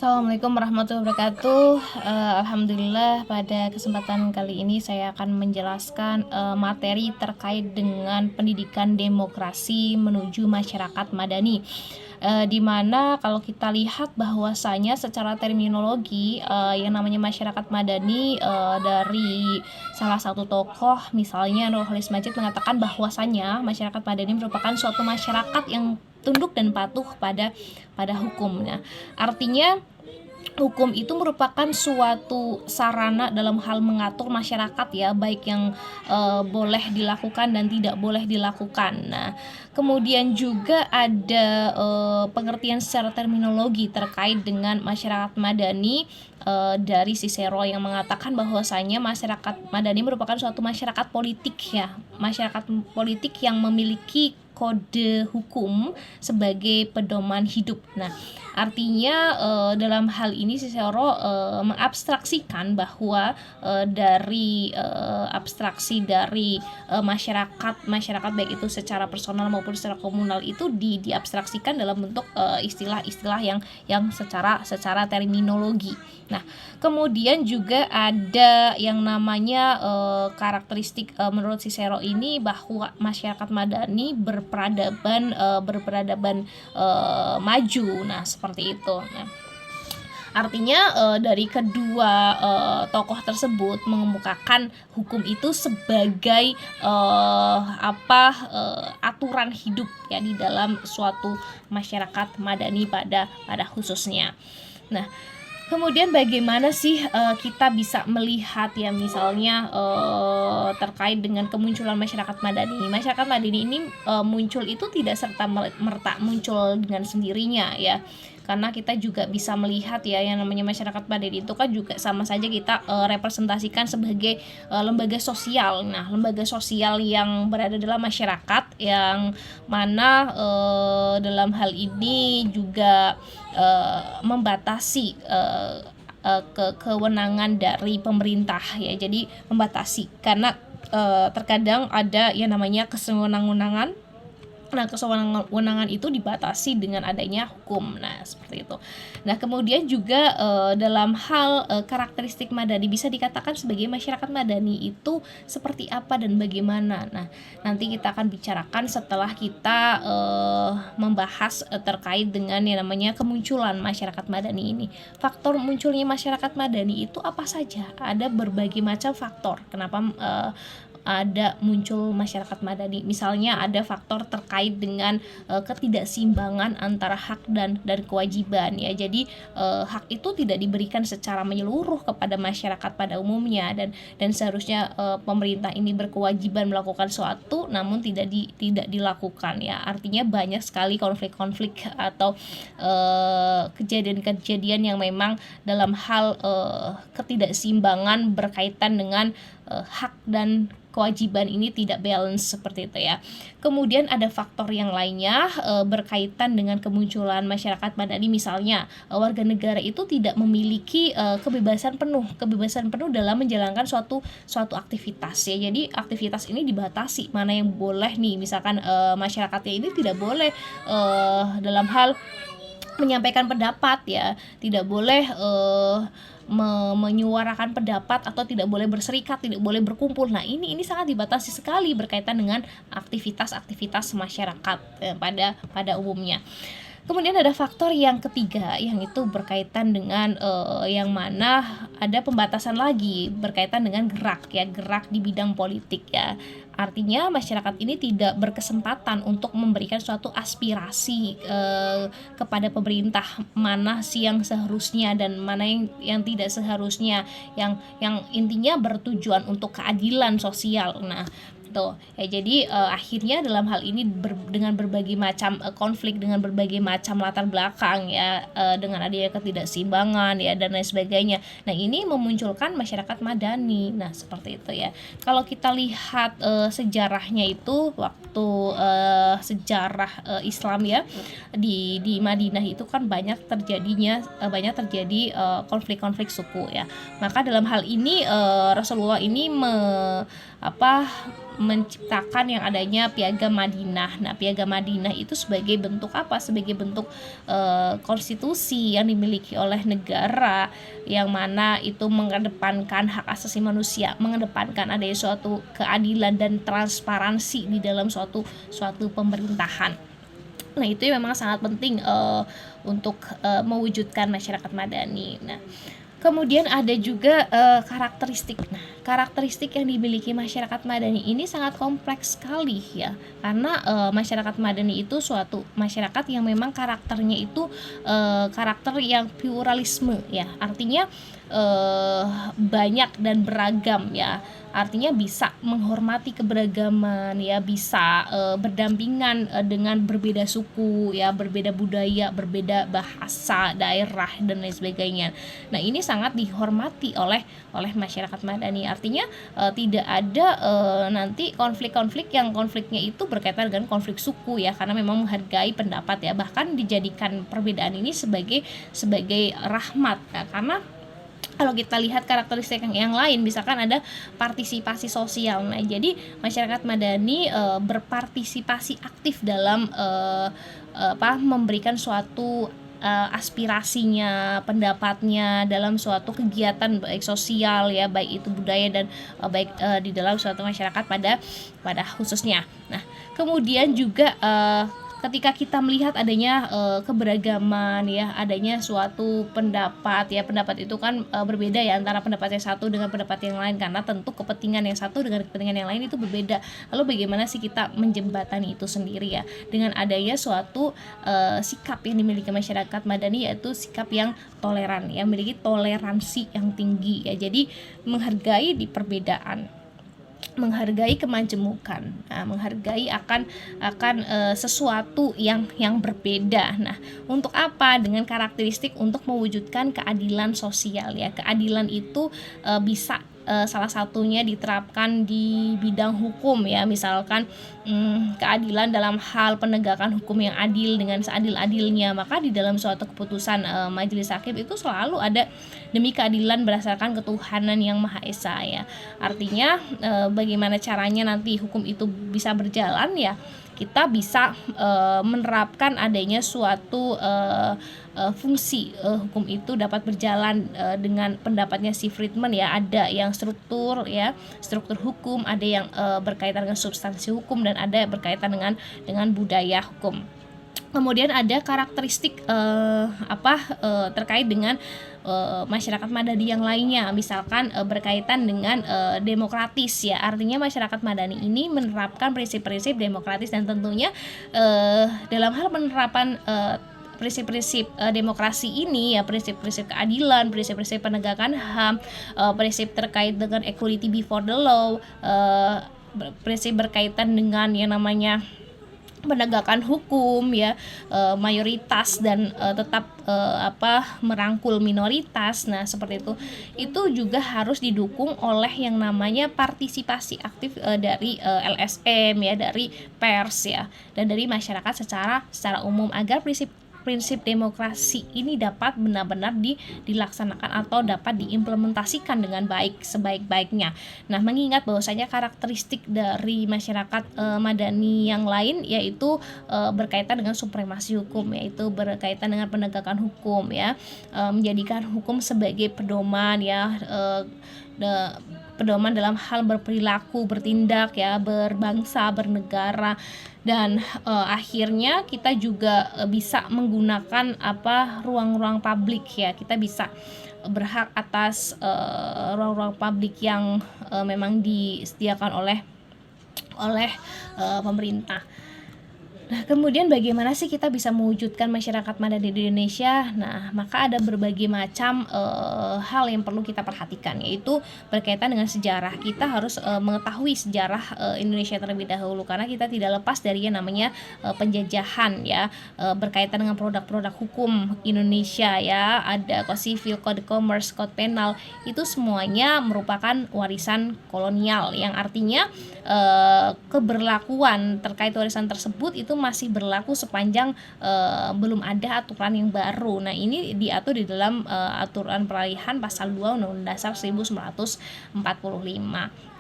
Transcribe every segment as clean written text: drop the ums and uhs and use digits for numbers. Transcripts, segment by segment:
Assalamualaikum warahmatullahi wabarakatuh. Alhamdulillah pada kesempatan kali ini saya akan menjelaskan materi terkait dengan pendidikan demokrasi menuju masyarakat madani. Di mana kalau kita lihat bahwasanya secara terminologi yang namanya masyarakat madani dari salah satu tokoh misalnya Nurholis Majid mengatakan bahwasanya masyarakat madani merupakan suatu masyarakat yang tunduk dan patuh pada hukumnya. Artinya hukum itu merupakan suatu sarana dalam hal mengatur masyarakat ya, baik yang boleh dilakukan dan tidak boleh dilakukan. Nah, kemudian juga ada pengertian secara terminologi terkait dengan masyarakat madani dari Cicero yang mengatakan bahwasanya masyarakat madani merupakan suatu masyarakat politik ya, masyarakat politik yang memiliki kode hukum sebagai pedoman hidup. Nah, artinya dalam hal ini Cicero mengabstraksikan bahwa dari abstraksi dari masyarakat baik itu secara personal maupun secara komunal itu diabstraksikan dalam bentuk istilah-istilah yang secara terminologi. Nah, kemudian juga ada yang namanya karakteristik menurut Cicero ini bahwa masyarakat madani berperadaban maju. Nah, seperti itu. Nah, artinya dari kedua tokoh tersebut mengemukakan hukum itu sebagai aturan hidup ya di dalam suatu masyarakat madani pada khususnya. Nah, kemudian bagaimana sih kita bisa melihat ya misalnya terkait dengan kemunculan masyarakat madani. Masyarakat madani ini muncul itu tidak serta-merta muncul dengan sendirinya ya. Karena kita juga bisa melihat ya yang namanya masyarakat madani itu kan juga sama saja kita representasikan sebagai lembaga sosial. Nah, lembaga sosial yang berada dalam masyarakat yang mana dalam hal ini juga membatasi kewenangan dari pemerintah ya. Jadi membatasi karena terkadang ada yang namanya kesewenang-wenangan. Nah, kesewenang-wenangan itu dibatasi dengan adanya hukum. Nah, seperti itu. Nah, kemudian juga dalam hal karakteristik madani bisa dikatakan sebagai masyarakat madani itu seperti apa dan bagaimana. Nah, nanti kita akan bicarakan setelah kita membahas terkait dengan yang namanya kemunculan masyarakat madani ini. Faktor munculnya masyarakat madani itu apa saja? Ada berbagai macam faktor. Kenapa ada muncul masyarakat madani. Misalnya ada faktor terkait dengan ketidakseimbangan antara hak dan kewajiban ya. Jadi hak itu tidak diberikan secara menyeluruh kepada masyarakat pada umumnya dan seharusnya pemerintah ini berkewajiban melakukan suatu namun tidak dilakukan ya. Artinya banyak sekali konflik-konflik atau kejadian-kejadian yang memang dalam hal ketidakseimbangan berkaitan dengan hak dan kewajiban ini tidak balance seperti itu ya. Kemudian ada faktor yang lainnya berkaitan dengan kemunculan masyarakat madani, misalnya warga negara itu tidak memiliki kebebasan penuh dalam menjalankan suatu aktivitas ya. Jadi aktivitas ini dibatasi, mana yang boleh nih, misalkan masyarakatnya ini tidak boleh dalam hal menyampaikan pendapat ya, tidak boleh menyuarakan pendapat atau tidak boleh berserikat, tidak boleh berkumpul. Nah, ini sangat dibatasi sekali berkaitan dengan aktivitas masyarakat pada umumnya. Kemudian ada faktor yang ketiga yang itu berkaitan dengan yang mana ada pembatasan lagi berkaitan dengan gerak di bidang politik ya. Artinya masyarakat ini tidak berkesempatan untuk memberikan suatu aspirasi kepada pemerintah, mana sih yang seharusnya dan mana yang tidak seharusnya, yang intinya bertujuan untuk keadilan sosial. Nah, tuh ya, jadi akhirnya dalam hal ini dengan berbagai macam konflik, dengan berbagai macam latar belakang ya, dengan adanya ketidakseimbangan ya dan lain sebagainya. Nah, ini memunculkan masyarakat madani. Nah, seperti itu ya. Kalau kita lihat sejarahnya itu waktu sejarah Islam ya di Madinah itu kan banyak terjadi konflik-konflik suku ya. Maka dalam hal ini Rasulullah ini menciptakan yang adanya Piagam Madinah. Nah, Piagam Madinah itu sebagai bentuk apa? Sebagai bentuk konstitusi yang dimiliki oleh negara, yang mana itu mengedepankan hak asasi manusia, mengedepankan adanya suatu keadilan dan transparansi di dalam suatu pemerintahan. Nah, itu memang sangat penting untuk mewujudkan masyarakat madani. Nah, kemudian ada juga karakteristik. Nah, karakteristik yang dimiliki masyarakat madani ini sangat kompleks sekali ya, karena masyarakat madani itu suatu masyarakat yang memang karakternya itu karakter yang pluralisme ya, artinya banyak dan beragam ya, artinya bisa menghormati keberagaman ya, bisa berdampingan dengan berbeda suku ya, berbeda budaya, berbeda bahasa, daerah dan lain sebagainya. Nah, ini sangat dihormati oleh masyarakat madani, artinya tidak ada nanti konflik-konflik yang konfliknya itu berkaitan dengan konflik suku ya, karena memang menghargai pendapat ya, bahkan dijadikan perbedaan ini sebagai rahmat ya, karena kalau kita lihat karakteristik yang lain, misalkan ada partisipasi sosial. Nah, jadi masyarakat madani berpartisipasi aktif dalam memberikan suatu aspirasinya, pendapatnya dalam suatu kegiatan baik sosial ya, baik itu budaya dan baik di dalam suatu masyarakat pada khususnya. Nah, kemudian juga ketika kita melihat adanya keberagaman ya, adanya suatu pendapat ya, pendapat itu kan berbeda ya antara pendapat yang satu dengan pendapat yang lain, karena tentu kepentingan yang satu dengan kepentingan yang lain itu berbeda. Lalu bagaimana sih kita menjembatani itu sendiri ya, dengan adanya suatu sikap yang dimiliki masyarakat madani, yaitu sikap yang toleran, yang memiliki toleransi yang tinggi ya, jadi menghargai di perbedaan, menghargai kemajemukan, menghargai akan sesuatu yang berbeda. Nah, untuk apa? Dengan karakteristik untuk mewujudkan keadilan sosial ya. Keadilan itu bisa salah satunya diterapkan di bidang hukum ya, misalkan keadilan dalam hal penegakan hukum yang adil dengan seadil-adilnya. Maka di dalam suatu keputusan majelis hakim itu selalu ada demi keadilan berdasarkan ketuhanan yang Maha Esa ya. Artinya bagaimana caranya nanti hukum itu bisa berjalan ya, kita bisa menerapkan adanya suatu fungsi hukum itu dapat berjalan dengan pendapatnya si Friedman ya. Ada yang struktur ya, struktur hukum, ada yang berkaitan dengan substansi hukum, dan ada yang berkaitan dengan budaya hukum. Kemudian ada karakteristik terkait dengan masyarakat madani yang lainnya, misalkan berkaitan dengan demokratis ya, artinya masyarakat madani ini menerapkan prinsip-prinsip demokratis, dan tentunya dalam hal penerapan prinsip-prinsip demokrasi ini ya, prinsip-prinsip keadilan, prinsip-prinsip penegakan HAM, prinsip terkait dengan equality before the law, prinsip berkaitan dengan yang namanya penegakan hukum ya, mayoritas dan tetap merangkul minoritas. Nah, seperti itu juga harus didukung oleh yang namanya partisipasi aktif dari LSM ya, dari pers ya, dan dari masyarakat secara umum, agar prinsip demokrasi ini dapat benar-benar dilaksanakan atau dapat diimplementasikan dengan baik, sebaik-baiknya. Nah, mengingat bahwasanya karakteristik dari masyarakat madani yang lain yaitu berkaitan dengan supremasi hukum, yaitu berkaitan dengan penegakan hukum ya, menjadikan hukum sebagai pedoman ya, pedoman dalam hal berperilaku, bertindak ya, berbangsa, bernegara. Dan akhirnya kita juga bisa menggunakan ruang-ruang publik ya, kita bisa berhak atas ruang-ruang publik yang memang disediakan oleh pemerintah. Nah, kemudian bagaimana sih kita bisa mewujudkan masyarakat madani di Indonesia? Nah, maka ada berbagai macam hal yang perlu kita perhatikan, yaitu berkaitan dengan sejarah. Kita harus mengetahui sejarah Indonesia terlebih dahulu, karena kita tidak lepas dari yang namanya penjajahan ya, berkaitan dengan produk-produk hukum Indonesia ya, ada Kode Sivil, Kode Commerce, Kode Penal, itu semuanya merupakan warisan kolonial, yang artinya keberlakuan terkait warisan tersebut itu masih berlaku sepanjang belum ada aturan yang baru. Nah, ini diatur di dalam aturan peralihan pasal 2 Undang-Undang Dasar 1945.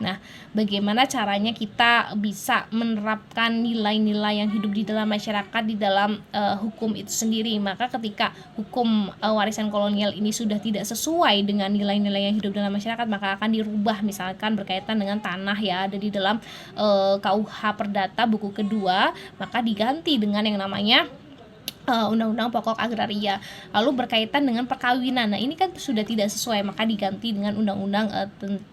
Nah, bagaimana caranya kita bisa menerapkan nilai-nilai yang hidup di dalam masyarakat di dalam hukum itu sendiri? Maka ketika hukum warisan kolonial ini sudah tidak sesuai dengan nilai-nilai yang hidup dalam masyarakat, maka akan dirubah, misalkan berkaitan dengan tanah ya ada di dalam KUH Perdata buku kedua, maka diganti dengan yang namanya Undang-Undang Pokok Agraria. Lalu berkaitan dengan perkawinan, nah ini kan sudah tidak sesuai, maka diganti dengan undang-undang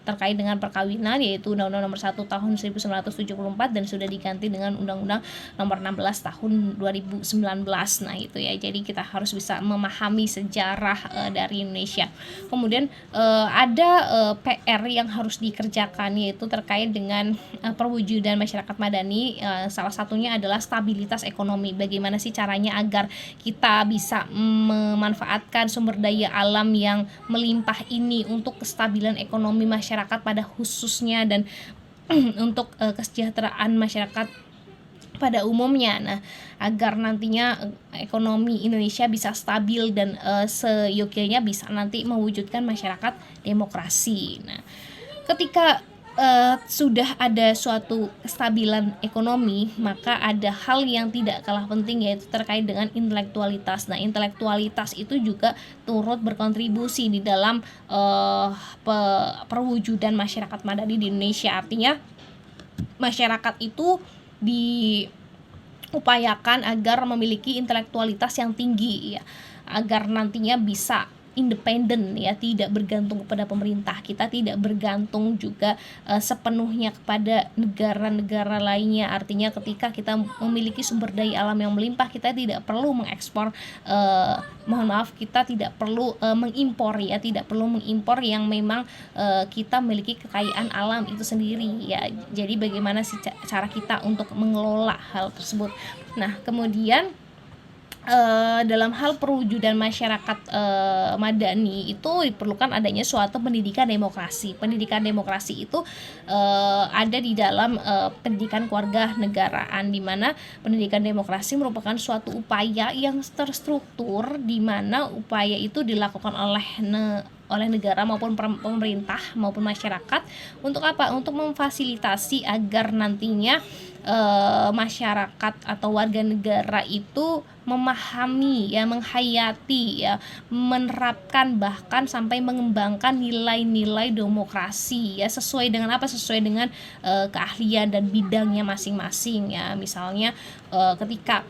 terkait dengan perkawinan, yaitu Undang-Undang Nomor 1 Tahun 1974 dan sudah diganti dengan Undang-Undang Nomor 16 Tahun 2019. Nah itu ya, jadi kita harus bisa memahami sejarah dari Indonesia. Kemudian ada PR yang harus dikerjakan, yaitu terkait dengan perwujudan masyarakat madani. Salah satunya adalah stabilitas ekonomi. Bagaimana sih caranya agar kita bisa memanfaatkan sumber daya alam yang melimpah ini untuk kestabilan ekonomi masyarakat pada khususnya dan untuk kesejahteraan masyarakat pada umumnya. Nah, agar nantinya ekonomi Indonesia bisa stabil dan seyogyanya bisa nanti mewujudkan masyarakat demokrasi. Nah, ketika sudah ada suatu kestabilan ekonomi, maka ada hal yang tidak kalah penting, yaitu terkait dengan intelektualitas. Nah, intelektualitas itu juga turut berkontribusi di dalam perwujudan masyarakat madani di Indonesia. Artinya masyarakat itu diupayakan agar memiliki intelektualitas yang tinggi ya, agar nantinya bisa independen ya, tidak bergantung kepada pemerintah. Kita tidak bergantung juga sepenuhnya kepada negara-negara lainnya. Artinya ketika kita memiliki sumber daya alam yang melimpah, kita tidak perlu mengekspor, kita tidak perlu mengimpor ya, tidak perlu mengimpor yang memang kita memiliki kekayaan alam itu sendiri ya. Jadi bagaimana sih cara kita untuk mengelola hal tersebut. Nah, kemudian dalam hal perwujudan masyarakat madani itu diperlukan adanya suatu pendidikan demokrasi. Pendidikan demokrasi itu ada di dalam pendidikan keluarga negaraan, di mana pendidikan demokrasi merupakan suatu upaya yang terstruktur, di mana upaya itu dilakukan oleh negara maupun pemerintah maupun masyarakat untuk apa? Untuk memfasilitasi agar nantinya masyarakat atau warga negara itu memahami ya, menghayati ya, menerapkan bahkan sampai mengembangkan nilai-nilai demokrasi ya, sesuai dengan apa? Sesuai dengan keahlian dan bidangnya masing-masing ya. Misalnya ketika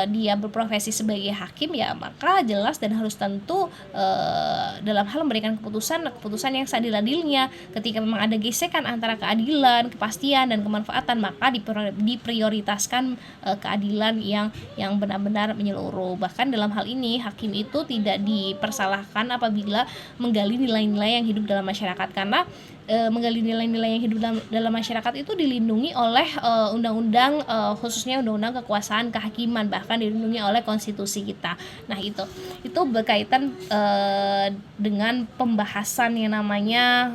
dia berprofesi sebagai hakim ya, maka jelas dan harus tentu dalam hal memberikan keputusan yang seadil-adilnya. Ketika memang ada gesekan antara keadilan, kepastian dan kemanfaatan, maka diprioritaskan keadilan yang benar-benar menyeluruh. Bahkan dalam hal ini hakim itu tidak dipersalahkan apabila menggali nilai-nilai yang hidup dalam masyarakat, karena menggali nilai-nilai yang hidup dalam masyarakat itu dilindungi oleh undang-undang, khususnya undang-undang kekuasaan kehakiman, bahkan dilindungi oleh konstitusi kita. Nah, itu berkaitan dengan pembahasan yang namanya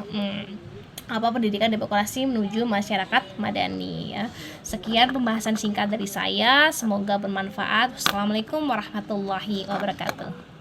pendidikan demokrasi menuju masyarakat madani ya. Sekian pembahasan singkat dari saya, semoga bermanfaat. Wassalamualaikum warahmatullahi wabarakatuh.